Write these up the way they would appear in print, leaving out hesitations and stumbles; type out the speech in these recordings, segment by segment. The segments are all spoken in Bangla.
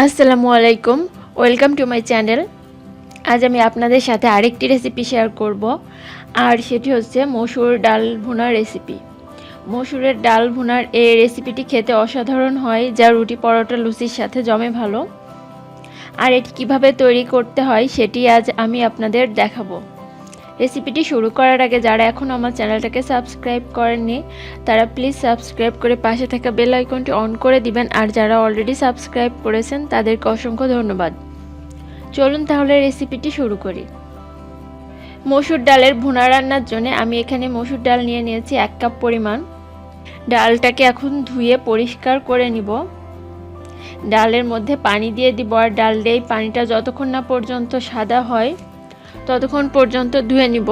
আসসালামু আলাইকুম, ওয়েলকাম টু মাই চ্যানেল। আজ আমি আপনাদের সাথে আরেকটি রেসিপি শেয়ার করব, আর সেটি হচ্ছে মসুর ডাল ভুনা রেসিপি। মসুরের ডাল ভুনার এই রেসিপিটি খেতে অসাধারণ হয়, যা রুটি, পরোটা, লুচির সাথে জমে ভালো। আর এটি কিভাবে তৈরি করতে হয় সেটি আজ আমি আপনাদের দেখাবো। রেসিপিটি শুরু করার আগে যারা এখন আমার চ্যানেলটাকে সাবস্ক্রাইব করেননি তারা প্লিজ সাবস্ক্রাইব করে পাশে থাকা বেল আইকনটি অন করে দিবেন, আর যারা অলরেডি সাবস্ক্রাইব করেছেন তাদেরকে অসংখ্য ধন্যবাদ। চলুন তাহলে রেসিপিটি শুরু করি। মসুর ডালের ভুনা রান্নার জন্য আমি এখানে মসুর ডাল নিয়ে নিয়েছি 1 কাপ পরিমাণ। ডালটাকে এখন ধুয়ে পরিষ্কার করে নিব। ডালের মধ্যে পানি দিয়ে দিব, আর ডাল দিয়ে পানিটা যতক্ষণ না পর্যন্ত সাদা হয় ততক্ষণ পর্যন্ত ধুয়ে নিব।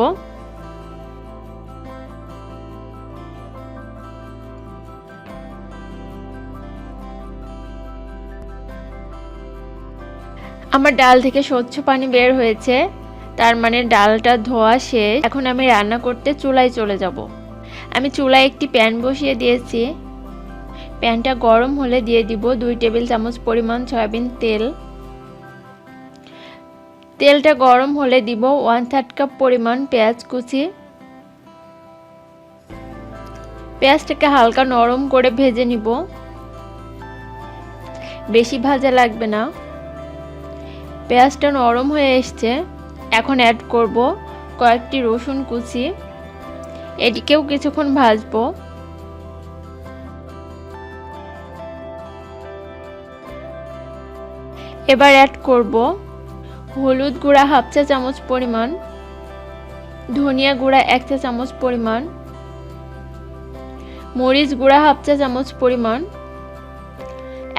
আমার ডাল থেকে স্বচ্ছ পানি বের হয়েছে, তার মানে ডালটা ধোয়া শেষ। এখন আমি রান্না করতে চুলায় চলে যাব। আমি চুলায় একটি প্যান বসিয়ে দিয়েছি। প্যানটা গরম হলে দিয়ে দিব 2 টেবিল চামচ পরিমাণ সয়াবিন তেল। তেলটা গরম হলে দিব 1/3 কাপ পরিমাণ পেঁয়াজ কুচি। পেঁয়াজটাকে হালকা নরম করে ভেজে নিব, বেশি ভাজা লাগবে না। পেঁয়াজটা নরম হয়ে এসছে, এখন অ্যাড করব কয়েকটি রসুন কুচি। এটিকেও কিছুক্ষণ ভাজবো। এবার অ্যাড করব হলুদ গুঁড়া 1/2 চা চামচ পরিমাণ, ধনিয়া গুঁড়া 1 চা চামচ পরিমাণ, মরিচ গুঁড়া 1/2 চা চামচ পরিমাণ।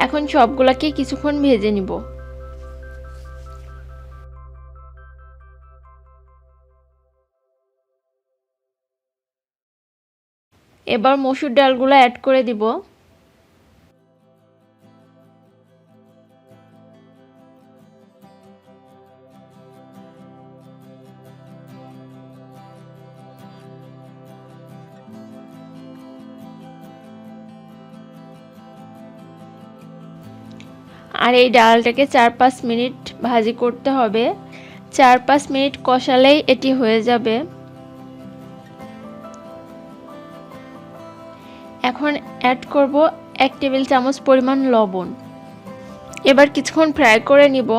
এখন সবগুলোকে কিছুক্ষণ ভেজে নিব। এবার মসুর ডালগুলো অ্যাড করে দিব। আর এই ডালটাকে 4-5 মিনিট ভাজি করতে হবে। 4-5 মিনিট কষালেই এটি হয়ে যাবে। এখন অ্যাড করব 1 টেবিল চামচ পরিমাণ লবণ। এবার কিছুক্ষণ ফ্রাই করে নিব।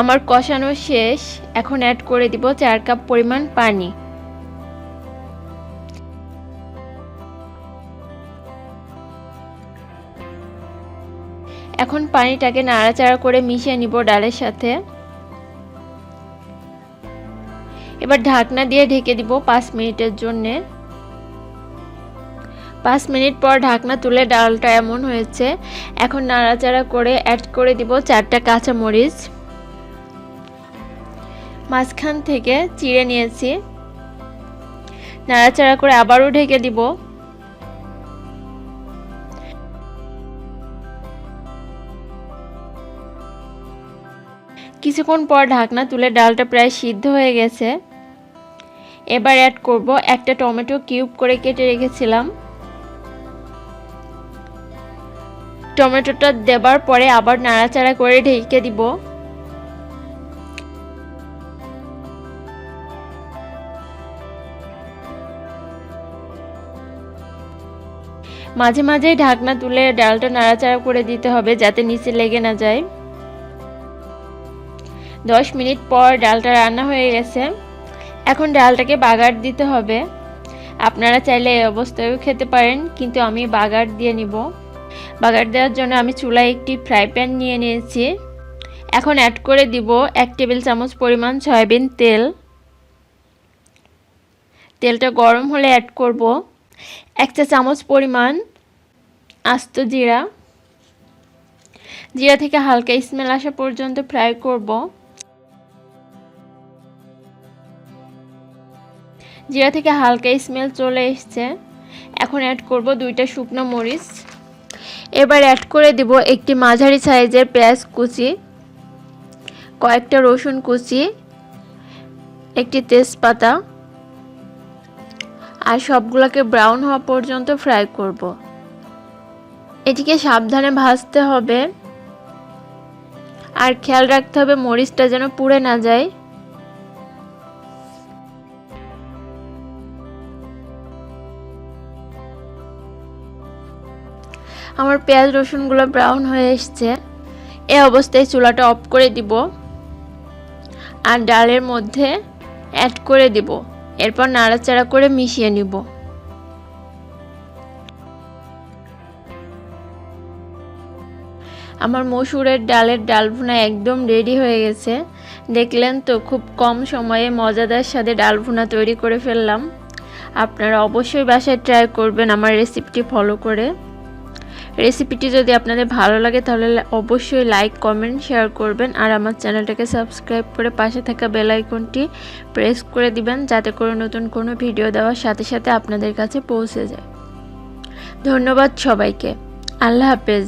আমার কষানো শেষ, এখন অ্যাড করে দিব 4 কাপ পরিমাণ পানি। এখন পানিটাকে নাড়াচাড়া করে মিশিয়ে নিব ডালের সাথে। এবার ঢাকনা দিয়ে ঢেকে দিব 5 মিনিটের জন্য। 5 মিনিট পর ঢাকনা তুলে ডালটা এমন হয়েছে। এখন নাড়াচাড়া করে অ্যাড করে দিব 4টা কাঁচা মরিচ, মাঝখান থেকে চিড়ে নিয়েছি। নাড়াচাড়া করে আবারও ঢেকে দিব। কিছুক্ষণ পর ঢাকনা তুলে ডালটা প্রায় সিদ্ধ হয়ে গেছে। এবার অ্যাড করব একটা টমেটো কিউব করে কেটে রেখেছিলাম। টমেটোটা দেবার পরে আবার নাড়াচাড়া করে ঢেকে দিব। মাঝে মাঝে ঢাকনা তুলে ডালটা নাড়াচাড়া করে দিতে হবে যাতে নিচে লেগে না যায়। 10 মিনিট পর ডালটা রান্না হয়ে গেছে। এখন ডালটাকে বাগার দিতে হবে। আপনারা চাইলে এই অবস্থায়ও খেতে পারেন, কিন্তু আমি বাগার দিয়ে নিব। বাগার দেওয়ার জন্য আমি চুলায় একটি ফ্রাই প্যান নিয়ে নিয়েছি। এখন অ্যাড করে দিব 1 টেবিল চামচ পরিমাণ সয়াবিন তেল। তেলটা গরম হলে অ্যাড করব 1 চা চামচ পরিমাণ আস্ত জিরা। জিরা থেকে হালকা স্মেল আসা পর্যন্ত ফ্রাই করব। জিরা থেকে হালকা স্মেল চলে এসেছে। এখন অ্যাড করব 2টা শুকনো মরিচ। এবার অ্যাড করে দিব একটি মাঝারি সাইজের পেঁয়াজ কুচি। কয়েকটা রসুন কুচি, একটি তেজপাতা আর সবগুলোকে ব্রাউন হওয়া পর্যন্ত ফ্রাই করব। এটিকে সাবধানে ভাজতে হবে আর খেয়াল রাখতে হবে মরিচটা যেন পুড়ে না যায়। আমার পেঁয়াজ রসুনগুলো ব্রাউন হয়ে এসেছে। এই অবস্থায় চুলাটা অফ করে দিব আর ডালের মধ্যে অ্যাড করে দিব। এরপর নাড়াচাড়া করে মিশিয়ে নিব। আমার মসুরের ডালের ডাল ভুনা একদম রেডি হয়ে গেছে। দেখলেন তো, খুব কম সময়ে মজাদার স্বাদে ডাল ভুনা তৈরি করে ফেললাম। আপনারা অবশ্যই বাসায় ট্রাই করবেন আমার রেসিপিটি ফলো করে। রেসিপিটি যদি আপনাদের ভালো লাগে তাহলে অবশ্যই লাইক, কমেন্ট, শেয়ার করবেন আর আমার চ্যানেলটাকে সাবস্ক্রাইব করে পাশে থাকা বেল আইকনটি প্রেস করে দিবেন, যাতে করে নতুন কোনো ভিডিও দেওয়ার সাথে সাথে আপনাদের কাছে পৌঁছে যায়। ধন্যবাদ সবাইকে। আল্লাহ হাফেজ।